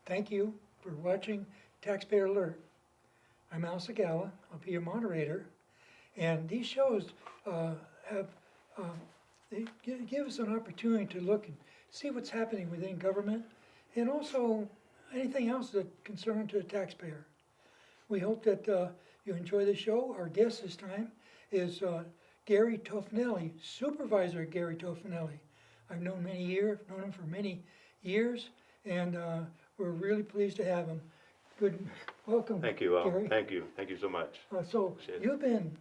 Thank you for watching Taxpayer Alert. I'm Al Segalla. I'll be your moderator. And these shows have they give us an opportunity to look and see what's happening within government and also anything else that concerns to the taxpayer. We hope that you enjoy the show. Our guest this time is Gary Tofanelli, Supervisor Gary Tofanelli. I've known him for many years, and we're really pleased to have him. Good, welcome, Thank you, Al. Gary. Thank you so much. So Appreciate it. you've been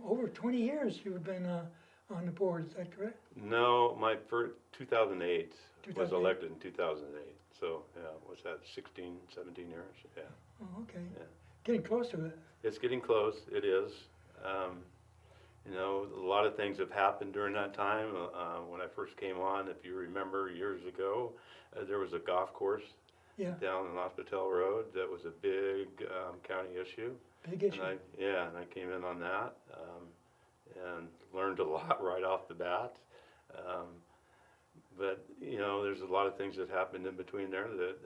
over 20 years. You've been on the board. Is that correct? No, my first 2008 was 2008. elected in 2008. So yeah, what's that? 16, 17 years. Yeah. Oh, okay. Yeah. Getting close to it. It's getting close. It is. You know, a lot of things have happened during that time. When I first came on, if you remember years ago, there was a golf course Yeah, down on Hospital Road that was a big county issue. big issue. And I came in on that and learned a lot right off the bat. But you know, there's a lot of things that happened in between there that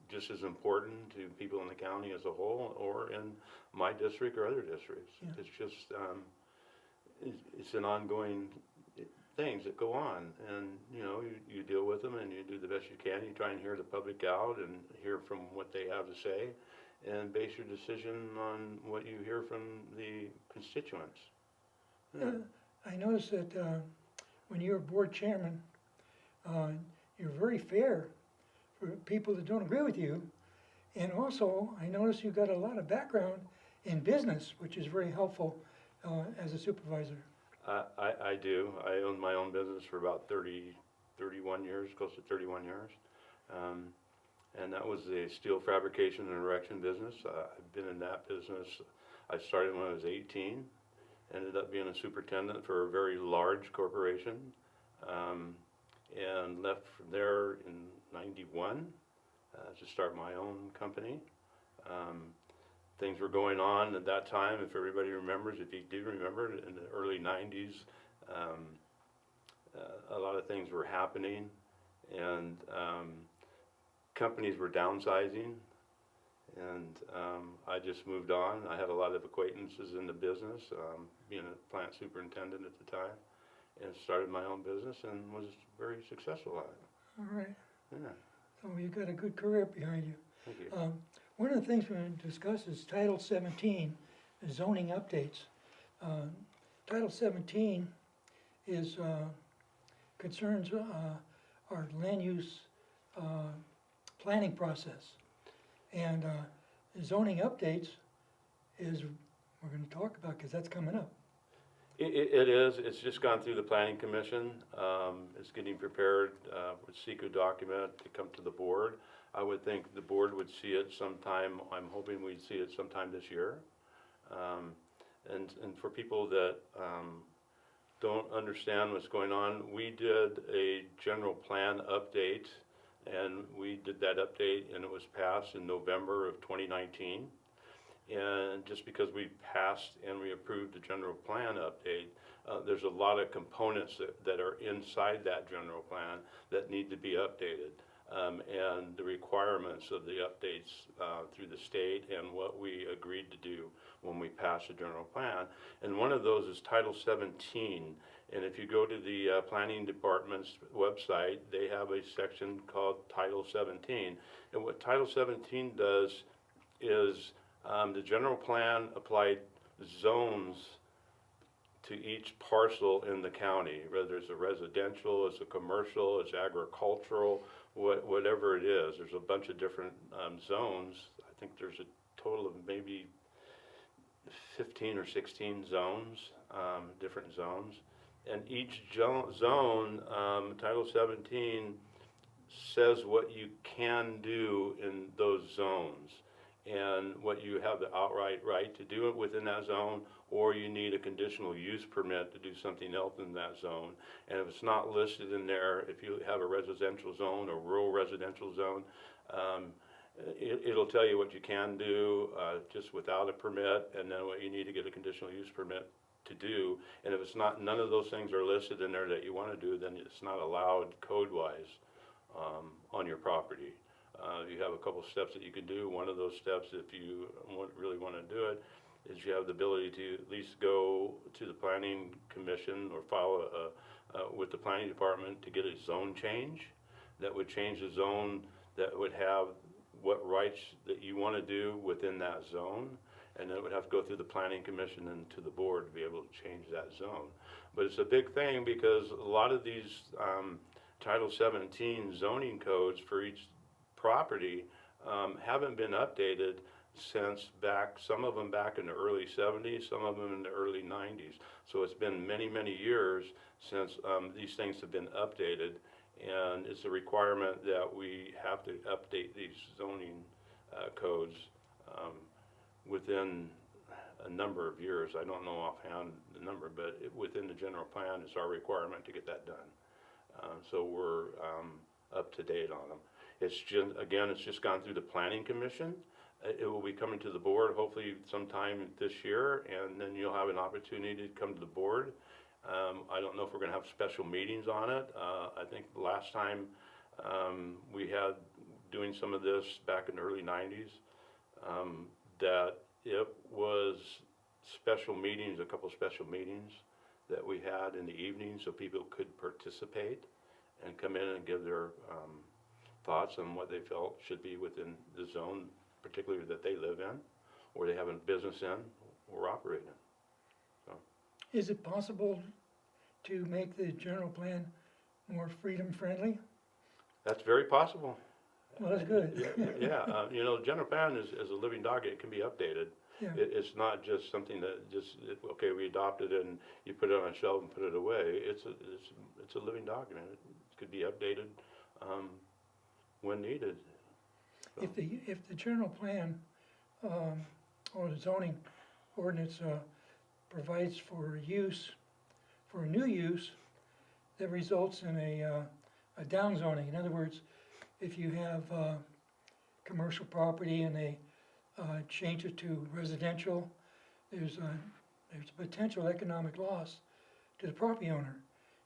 just as important to people in the county as a whole, or in my district or other districts. Yeah. It's just it's an ongoing things that go on, and you know, you deal with them and you do the best you can. You try and hear the public out and hear from what they have to say, and base your decision on what you hear from the constituents. Yeah. I noticed that when you were board chairman, you're very fair for people that don't agree with you. And also, I noticed you got a lot of background in business, which is very helpful as a supervisor. I do. I owned my own business for about 31 years, close to 31 years. And that was a steel fabrication and erection business. I've been in that business. I started when I was 18, ended up being a superintendent for a very large corporation, and left from there in '91 to start my own company. Things were going on at that time, if everybody remembers, if you do remember, in the early '90s, a lot of things were happening, and companies were downsizing, and I just moved on. I had a lot of acquaintances in the business, being a plant superintendent at the time, and started my own business and was very successful at it. All right. Yeah, So you got a good career behind you. thank you. One of the things we're going to discuss is Title 17, the zoning updates. Title 17 is concerns our land use planning process. And zoning updates is we're going to talk about because that's coming up. It is. It's just gone through the Planning Commission. It's getting prepared with SECO document to come to the board. I would think the board would see it sometime. I'm hoping we'd see it sometime this year. And for people that don't understand what's going on, we did a general plan update, and we did that update, and it was passed in November of 2019. And just because we passed and we approved the general plan update, there's a lot of components that are inside that general plan that need to be updated. And the requirements of the updates through the state and what we agreed to do when we passed the general plan. And one of those is Title 17. And if you go to the Planning Department's website, they have a section called Title 17. And what Title 17 does is the general plan applied zones to each parcel in the county, whether it's a residential, it's a commercial, it's agricultural, whatever it is. There's a bunch of different zones. I think there's a total of maybe 15 or 16 zones, different zones. And each zone, Title 17, says what you can do in those zones, and what you have the outright right to do it within that zone, or you need a conditional use permit to do something else in that zone. And if it's not listed in there, if you have a residential zone or rural residential zone, it'll tell you what you can do just without a permit, and then what you need to get a conditional use permit to do. And if it's not, none of those things are listed in there that you want to do, then it's not allowed code-wise on your property. You have a couple steps that you can do. One of those steps, if you really want to do it, is you have the ability to at least go to the planning commission or file with the planning department to get a zone change. That would change the zone, that would have what rights that you want to do within that zone. And then it would have to go through the planning commission and to the board to be able to change that zone. But it's a big thing because a lot of these Title 17 zoning codes for each property haven't been updated since back, some of them back in the early 70s, some of them in the early 90s. So it's been many, many years since these things have been updated, and it's a requirement that we have to update these zoning codes within a number of years. I don't know offhand the number, but within the general plan, it's our requirement to get that done. So we're up to date on them. It's just, again, it's just gone through the planning commission. It will be coming to the board hopefully sometime this year, and then you'll have an opportunity to come to the board. I don't know if we're gonna have special meetings on it. I think the last time we had doing some of this back in the early 90s, that it was special meetings, a couple special meetings that we had in the evening so people could participate and come in and give their thoughts on what they felt should be within the zone, particularly that they live in, or they have a business in, or operate in. So. Is it possible to make the general plan more freedom-friendly? That's very possible. Well, that's good. Yeah, you know, general plan is a living document. It can be updated. Yeah. It's not just something that just, okay, we adopted it and you put it on a shelf and put it away. It's a living document. It could be updated when needed. So. If the general plan or the zoning ordinance provides for use, for a new use that results in a downzoning. In other words, if you have commercial property and they change it to residential, there's a potential economic loss to the property owner,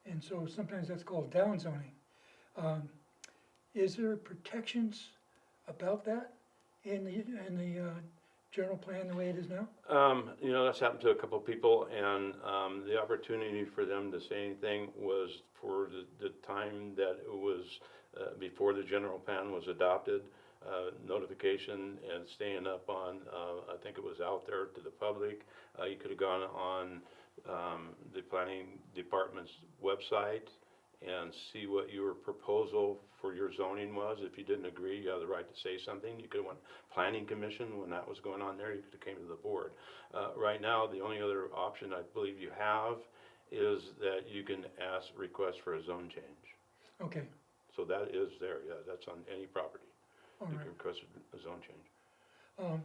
and so sometimes that's called downzoning. Is there protections about that in the general plan the way it is now? You know, that's happened to a couple of people, and the opportunity for them to say anything was for the time that it was before the general plan was adopted. Notification and staying up on, I think it was out there to the public. You could have gone on the planning department's website and see what your proposal for your zoning was. If you didn't agree, you have the right to say something. You could have went planning commission when that was going on there. You could have came to the board. Right now, the only other option I believe you have is that you can request for a zone change. Okay. So that is there, yeah, that's on any property. All You right. can request a zone change.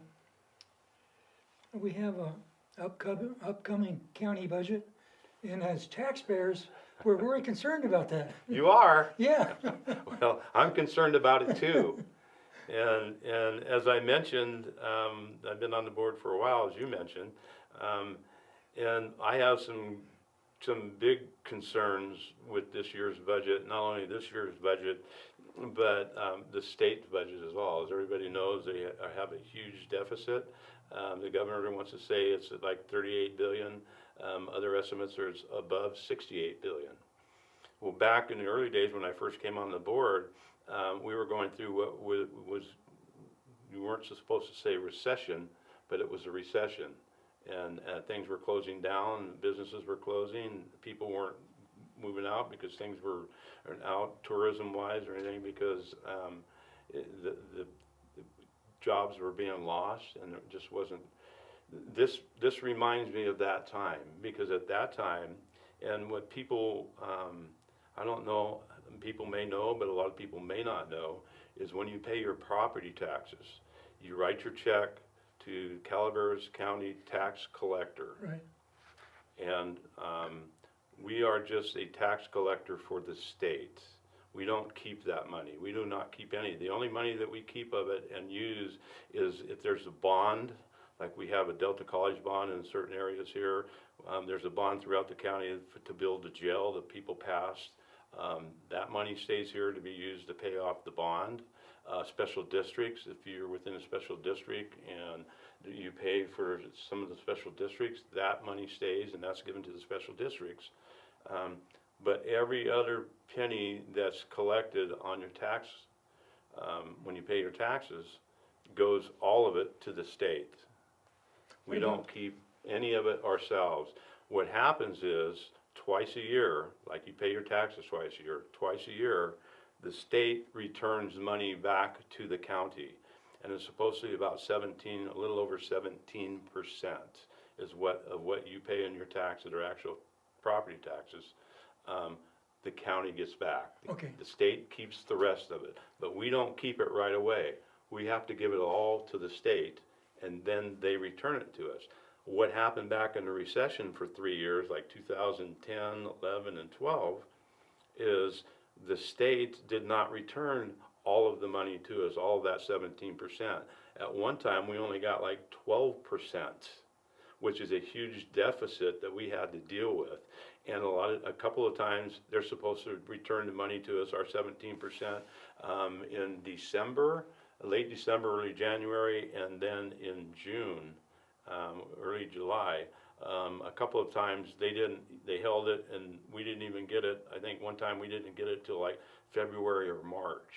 We have a upcoming county budget, and as taxpayers, we're very concerned about that. You are? Yeah. Well, I'm concerned about it too. And as I mentioned, I've been on the board for a while, as you mentioned, and I have some big concerns with this year's budget, not only this year's budget, but the state's budget as well. As everybody knows, they have a huge deficit. The governor wants to say it's at like 38 billion. Other estimates are it's above 68 billion. Well, back in the early days when I first came on the board, we were going through what was, you weren't supposed to say recession, but it was a recession. And things were closing down, businesses were closing, people weren't moving out because things were out tourism-wise or anything, because the jobs were being lost, and it just wasn't. This reminds me of that time, because at that time, and what people, I don't know, people may know, but a lot of people may not know, is when you pay your property taxes, you write your check to Calaveras County tax collector. Right. And we are just a tax collector for the state. We don't keep that money. We do not keep any. The only money that we keep of it and use is if there's a bond, like we have a Delta College bond in certain areas here. There's a bond throughout the county to build the jail that people passed. That money stays here to be used to pay off the bond. special districts, if you're within a special district and you pay for some of the special districts, that money stays and that's given to the special districts. But every other penny that's collected on your tax, when you pay your taxes, goes all of it to the state. We don't keep any of it ourselves. What happens is, twice a year, like you pay your taxes twice a year, the state returns money back to the county. And it's supposed to be about 17, a little over 17% is of what you pay in your taxes or actual property taxes. The county gets back. Okay. The state keeps the rest of it, but we don't keep it right away. We have to give it all to the state, and then they return it to us. What happened back in the recession for 3 years, like 2010, 11, and 12, is the state did not return all of the money to us, all of that 17%. At one time, we only got like 12%, which is a huge deficit that we had to deal with. And a couple of times, they're supposed to return the money to us, our 17%, in December, late December, early January, and then in June, early July. A couple of times they held it and we didn't even get it. I think one time we didn't get it till like February or March.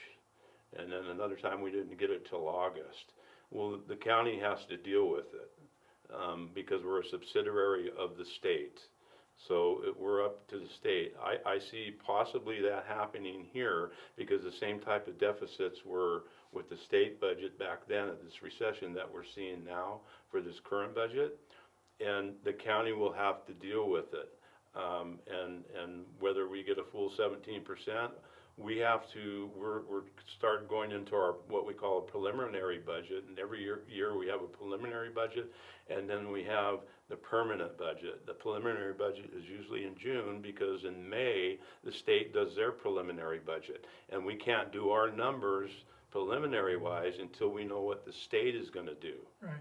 And then another time we didn't get it till August. Well, the county has to deal with it because we're a subsidiary of the state. So we're up to the state. I see possibly that happening here because the same type of deficits were with the state budget back then at this recession that we're seeing now for this current budget. And the county will have to deal with it. And whether we get a full 17%, we have to, we're start going into our, what we call a preliminary budget, and every year we have a preliminary budget, and then we have the permanent budget. The preliminary budget is usually in June, because in May, the state does their preliminary budget, and we can't do our numbers preliminary-wise until we know what the state is gonna do. Right.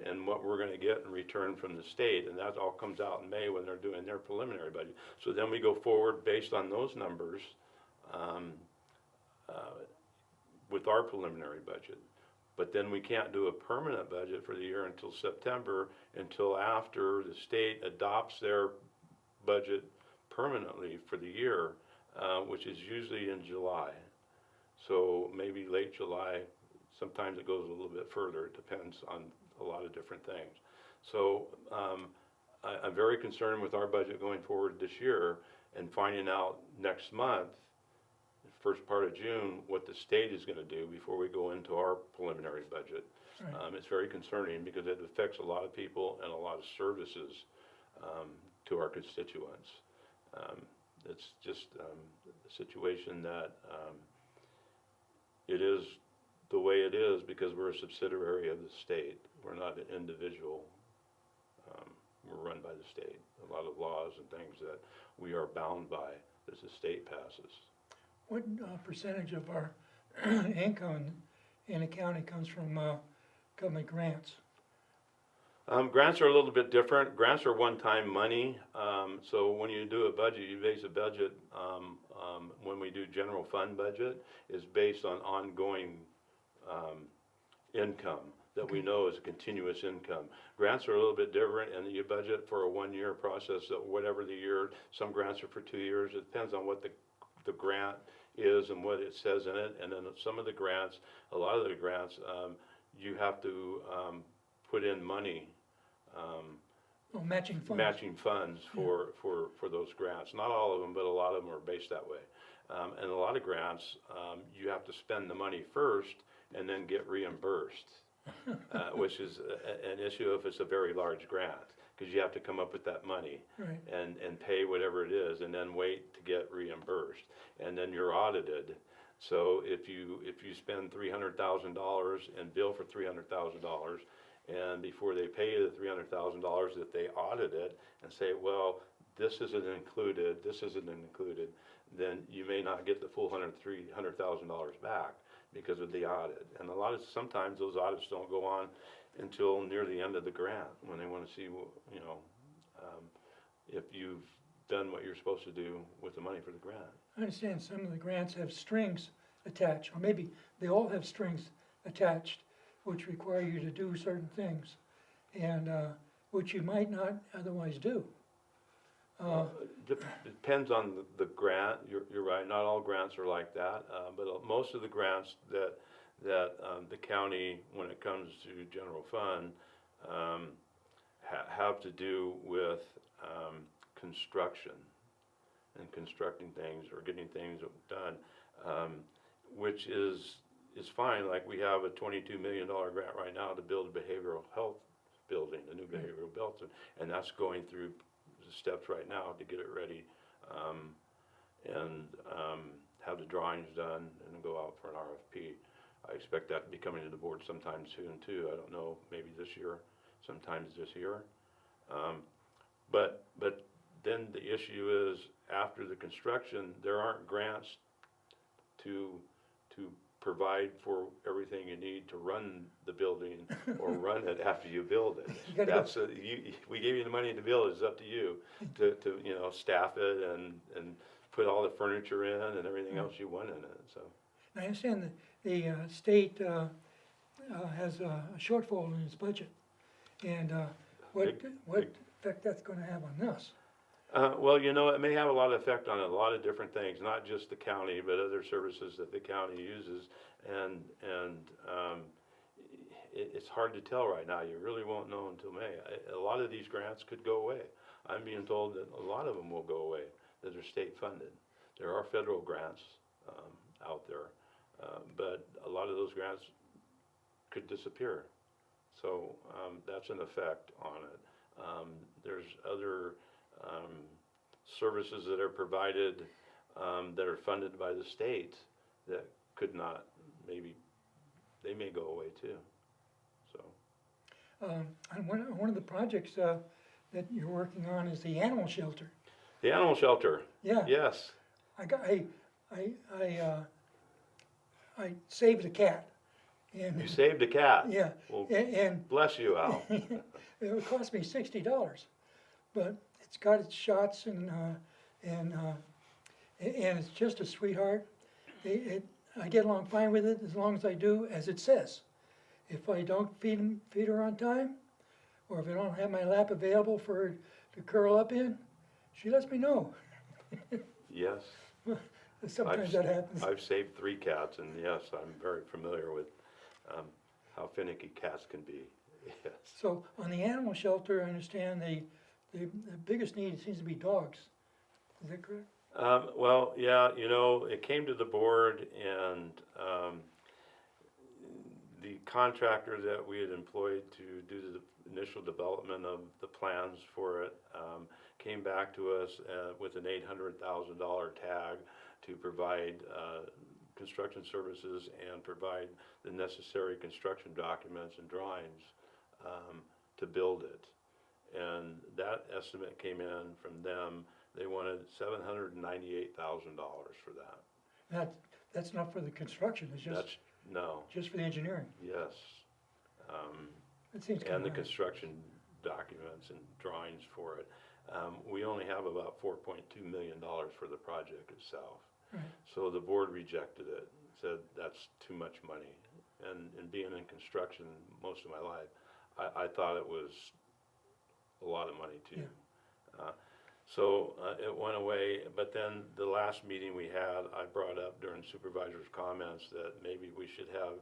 And what we're gonna get in return from the state, and that all comes out in May when they're doing their preliminary budget. So then we go forward based on those numbers, with our preliminary budget. But then we can't do a permanent budget for the year until September, until after the state adopts their budget permanently for the year, which is usually in July. So maybe late July, sometimes it goes a little bit further, it depends on a lot of different things. So I'm very concerned with our budget going forward this year and finding out next month, first part of June, what the state is going to do before we go into our preliminary budget. Right. It's very concerning because it affects a lot of people and a lot of services to our constituents. It's just a situation that it is the way it is because we're a subsidiary of the state. We're not an individual. We're run by the state. A lot of laws and things that we are bound by as the state passes. What percentage of our income in the county comes from government grants? Grants are a little bit different. Grants are one-time money. So when you do a budget, you base a budget, when we do general fund budget, is based on ongoing income that we know is a continuous income. Grants are a little bit different, and you budget for a one-year process, so whatever the year. Some grants are for 2 years. It depends on what the grant is and what it says in it. And then some of the grants, a lot of the grants, you have to put in money. Matching funds. Matching funds for those grants. Not all of them, but a lot of them are based that way. And a lot of grants, you have to spend the money first and then get reimbursed, which is an issue if it's a very large grant, because you have to come up with that money. Right. and pay whatever it is and then wait to get reimbursed. And then you're audited. So if you spend $300,000 and bill for $300,000, and before they pay you the $300,000, if they audit it and say, well, this isn't included, then you may not get the full $300,000 back because of the audit. And sometimes those audits don't go on until near the end of the grant, when they want to see, you know, if you've done what you're supposed to do with the money for the grant. I understand some of the grants have strings attached, or maybe they all have strings attached, which require you to do certain things, and, which you might not otherwise do. Depends on the grant. You're right. Not all grants are like that, but most of the grants that the county, when it comes to general fund, have to do with construction and constructing things or getting things done, which is fine. Like we have a $22 million grant right now to build a behavioral health building, a new behavioral building, and that's going through the steps right now to get it ready, and have the drawings done and go out for an RFP. I expect that to be coming to the board sometime soon too. I don't know, maybe this year, sometimes this year. But then the issue is after the construction, there aren't grants to provide for everything you need to run the building or run it after you build it. That's we gave you the money to build it. It's up to you to you know, staff it and put all the furniture in and everything else you want in it. So I understand that the state has a shortfall in its budget, and what effect that's going to have on us. Well, you know, it may have a lot of effect on a lot of different things, not just the county, but other services that the county uses, and it's hard to tell right now. You really won't know until May. A lot of these grants could go away. I'm being told that a lot of them will go away, that are state funded. There are federal grants out there, but a lot of those grants could disappear. So that's an effect on it. There's other services that are provided that are funded by the state that could not, maybe they may go away too. So And one of the projects that you're working on is the animal shelter. the animal shelter. Yeah. Yes. I saved a cat. And You saved a cat. yeah, Well, and bless you, Al. it would cost me $60, but it's got its shots and it's just a sweetheart. I get along fine with it as long as I do as it says. If I don't feed her on time, or if I don't have my lap available for her to curl up in, she lets me know. Yes. Sometimes that happens. I've saved 3 cats, and yes, I'm very familiar with how finicky cats can be. Yes. So on the animal shelter, I understand the biggest need seems to be dogs. Is that correct? Well, yeah, you know, it came to the board, and the contractor that we had employed to do the initial development of the plans for it came back to us with an $800,000 tag to provide construction services and provide the necessary construction documents and drawings to build it. And that estimate came in from them. They wanted $798,000 for that. That's not for the construction, it's just, No, just for the engineering. yes. It seems kind And the of high. construction documents and drawings for it. We only have about $4.2 million for the project itself. Right. So the board rejected it, said that's too much money. And being in construction most of my life, I thought it was a lot of money too. Yeah. So it went away, but then the last meeting we had, I brought up during supervisor's comments that maybe we should have,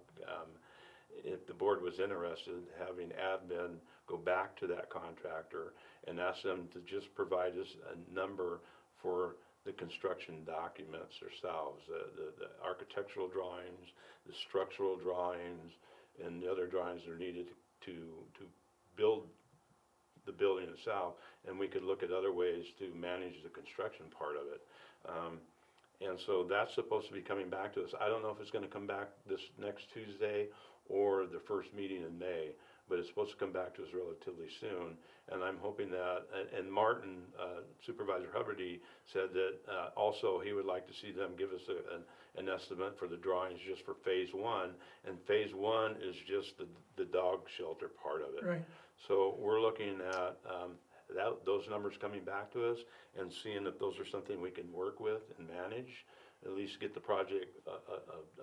if the board was interested, having admin go back to that contractor and ask them to just provide us a number for the construction documents themselves, the architectural drawings, the structural drawings, and the other drawings that are needed to build the building itself, and we could look at other ways to manage the construction part of it. And so that's supposed to be coming back to us. I don't know if it's gonna come back this next Tuesday or the first meeting in May, but it's supposed to come back to us relatively soon. And I'm hoping that, and Martin, Supervisor Huberty said that also he would like to see them give us an estimate for the drawings just for phase 1. And phase 1 is just the dog shelter part of it. Right. So we're looking at those numbers coming back to us and seeing if those are something we can work with and manage. at least get the project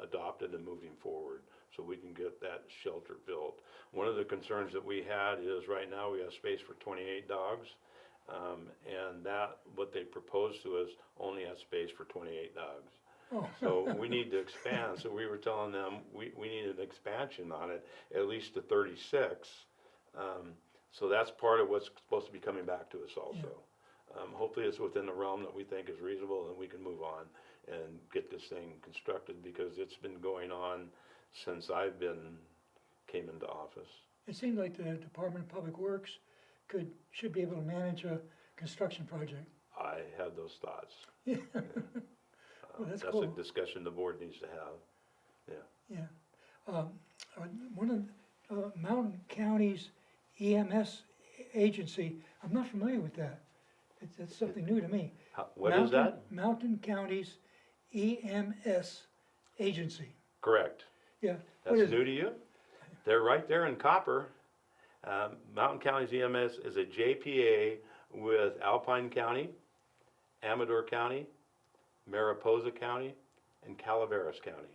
adopted and moving forward, so we can get that shelter built. One of the concerns that we had is right now we have space for 28 dogs, and that, what they proposed to us, only has space for 28 dogs. Oh. So we need to expand, so we were telling them, we need an expansion on it, at least to 36. So that's part of what's supposed to be coming back to us also. Hopefully it's within the realm that we think is reasonable, and we can move on and get this thing constructed, because it's been going on since came into office. It seemed like the Department of Public Works should be able to manage a construction project. I had those thoughts. Yeah. Well, that's That's cool. a discussion the board needs to have, yeah. Yeah. One of Mountain County's EMS agency, I'm not familiar with that. It's something new to me. What is that? Mountain County's EMS agency. Correct. Yeah. That's new to you? They're right there in Copper. Mountain County's EMS is a JPA with Alpine County, Amador County, Mariposa County, and Calaveras County.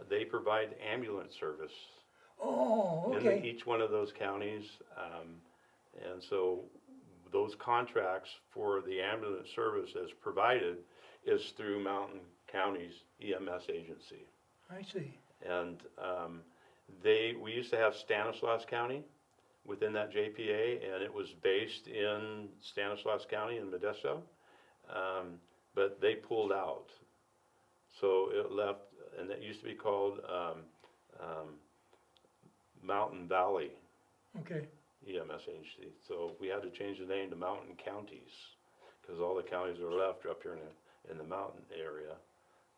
They provide ambulance service Oh, in okay. each one of those counties. And so those contracts for the ambulance service as provided is through Mountain County's EMS agency. I see. And we used to have Stanislaus County within that JPA, and it was based in Stanislaus County in Modesto, but they pulled out. So it left, and it used to be called Mountain Valley Okay. EMS agency. So we had to change the name to Mountain Counties, because all the counties are left are up here in the mountain area,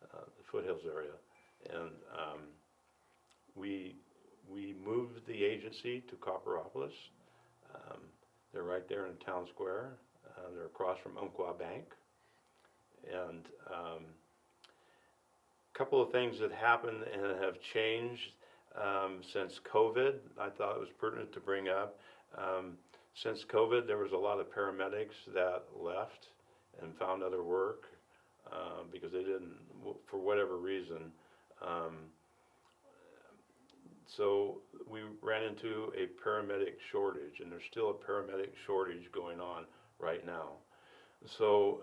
the foothills area. And we moved the agency to Copperopolis. They're right there in Town Square. They're across from Umpqua Bank. And a couple of things that happened and have changed since COVID, I thought it was pertinent to bring up. Since COVID, there was a lot of paramedics that left and found other work because they didn't, for whatever reason. So we ran into a paramedic shortage, and there's still a paramedic shortage going on right now. So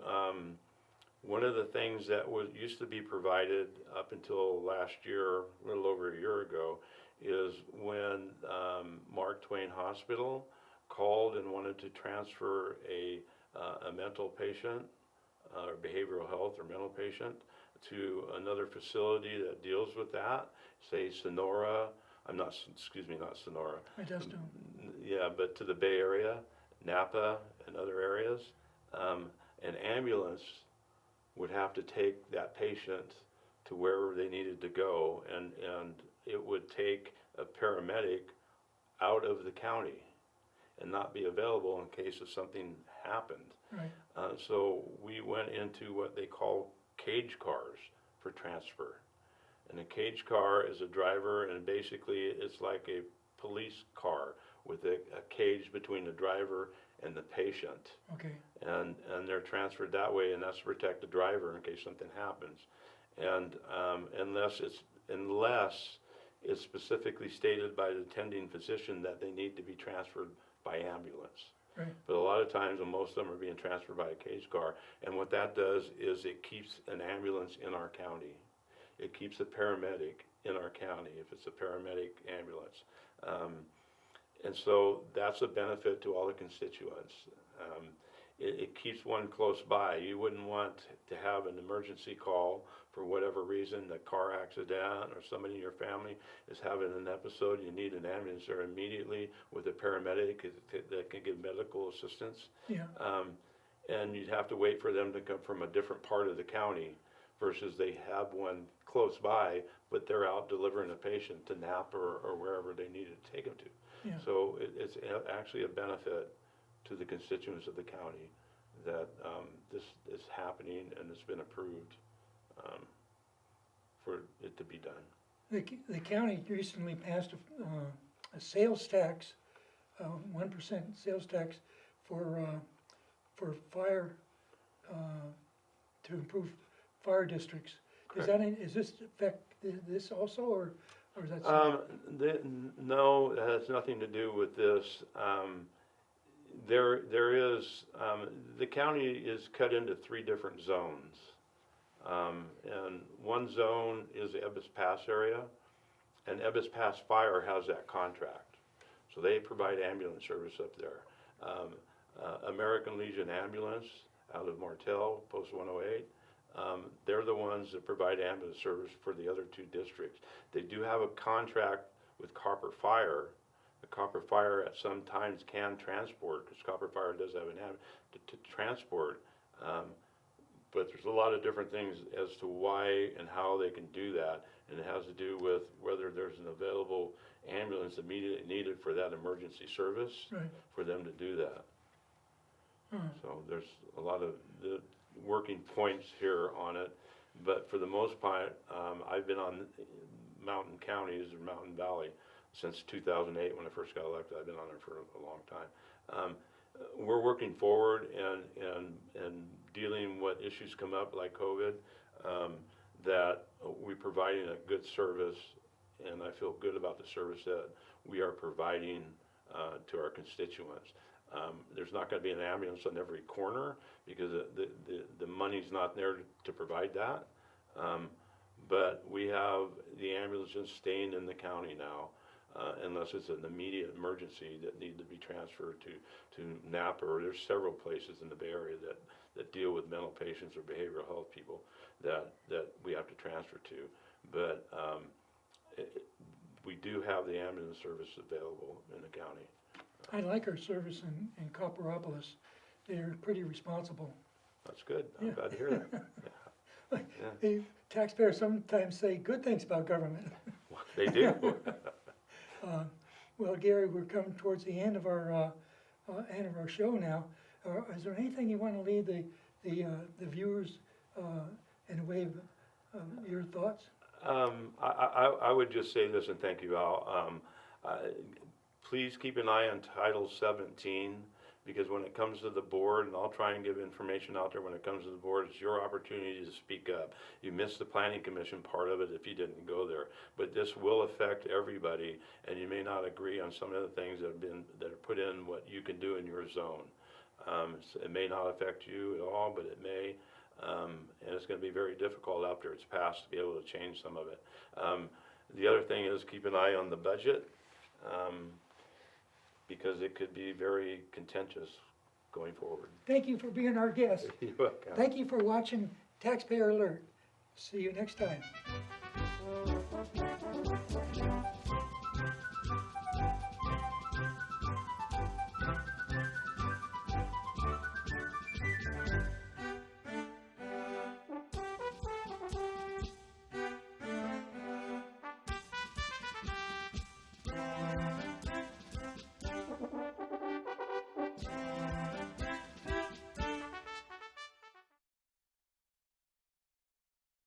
one of the things that used to be provided up until last year, a little over a year ago, is when Mark Twain Hospital called and wanted to transfer a mental patient or behavioral health or mental patient to another facility that deals with that, say Sonora, not Sonora. Modesto. Yeah, but to the Bay Area, Napa and other areas, an ambulance would have to take that patient to wherever they needed to go, and it would take a paramedic out of the county and not be available in case of something happened. Right. So we went into what they call cage cars for transfer. And a cage car is a driver, and basically it's like a police car with a cage between the driver and the patient. Okay. And they're transferred that way, and that's to protect the driver in case something happens. And unless it's specifically stated by the attending physician that they need to be transferred by ambulance. Right. But a lot of times, and most of them are being transferred by a cage car, and what that does is it keeps an ambulance in our county. It keeps a paramedic in our county if it's a paramedic ambulance. And so that's a benefit to all the constituents. It keeps one close by. You wouldn't want to have an emergency call for whatever reason, a car accident, or somebody in your family is having an episode, you need an ambulance there immediately with a paramedic that can give medical assistance. Yeah. And you'd have to wait for them to come from a different part of the county versus they have one close by, but they're out delivering a patient to Napa or wherever they needed to take them to. Yeah. So it's actually a benefit to the constituents of the county that this is happening and it's been approved for it to be done. The county recently passed a sales tax, 1% sales tax for fire, to improve fire districts. Does Correct. that, is this affect this also, or is that? No, it has nothing to do with this. There is, the county is cut into 3 different zones. And one zone is the Ebbets Pass area, and Ebbets Pass Fire has that contract. So they provide ambulance service up there. American Legion Ambulance out of Martell, Post 108, they're the ones that provide ambulance service for the other 2 districts. They do have a contract with Copper Fire. The Copper Fire at some times can transport, because Copper Fire does have an ambulance to transport, but there's a lot of different things as to why and how they can do that, and it has to do with whether there's an available ambulance immediately needed for that emergency service, Right. for them to do that. Hmm. So there's a lot of the working points here on it, but for the most part, I've been on mountain counties or Mountain Valley since 2008 when I first got elected. I've been on there for a long time. We're working forward and dealing what issues come up like COVID, that we're providing a good service, and I feel good about the service that we are providing to our constituents. There's not going to be an ambulance on every corner because the money's not there to provide that. But we have the ambulances staying in the county now, unless it's an immediate emergency that need to be transferred to Napa, or there's several places in the Bay Area that deal with mental patients or behavioral health people that we have to transfer to. But we do have the ambulance service available in the county. I like our service in Copperopolis. They're pretty responsible. That's good. I'm Yeah. glad to hear that. Yeah. The taxpayers sometimes say good things about government. They do. Well, Gary, we're coming towards the end of our show now. Is there anything you want to leave the viewers in a way of your thoughts? I would just say this, and thank you, Al. Please keep an eye on Title 17, because when it comes to the board, and I'll try and give information out there when it comes to the board, it's your opportunity to speak up. You missed the Planning Commission part of it if you didn't go there, but this will affect everybody, and you may not agree on some of the things that are put in what you can do in your zone. It may not affect you at all, but it may, and it's going to be very difficult after it's passed to be able to change some of it. The other thing is keep an eye on the budget, because it could be very contentious going forward. Thank you for being our guest. You're welcome. Thank you for watching Taxpayer Alert. See you next time.